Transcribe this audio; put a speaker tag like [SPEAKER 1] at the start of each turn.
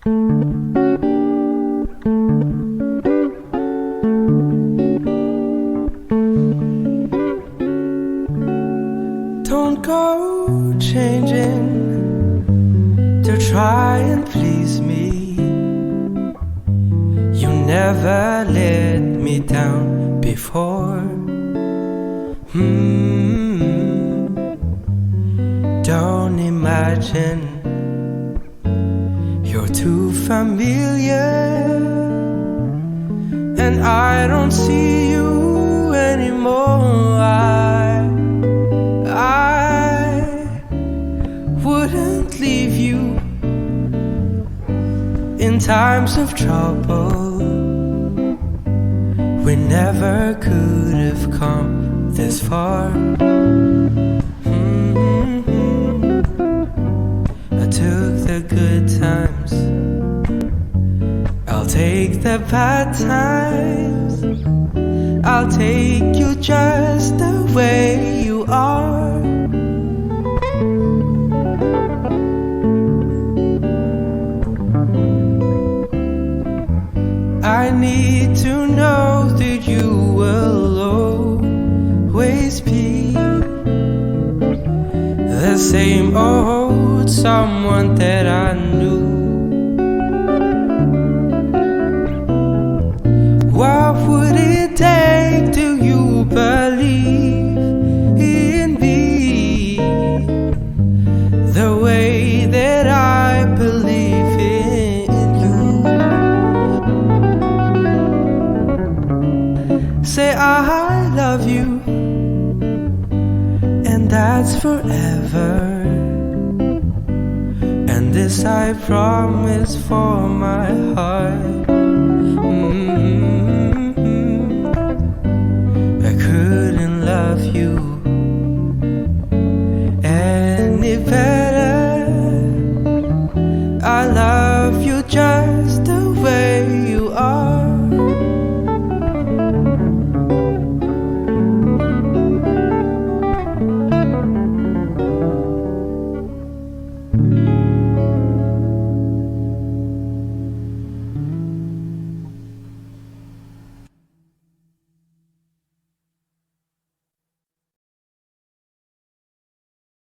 [SPEAKER 1] Don't go changing to try and please me. You never let me down before. Don't imagine you're too familiar, and I don't see you anymore. I wouldn't leave you in times of trouble. We never could have come this far. I took the good times, I'll take the bad times. I'll take you just the way you are. I need to know that you will always be the same old someone that I knew. What would it take till you believe in me the way that I believe in you? Say I love you, and that's forever. And this I promise for my heart. I couldn't love you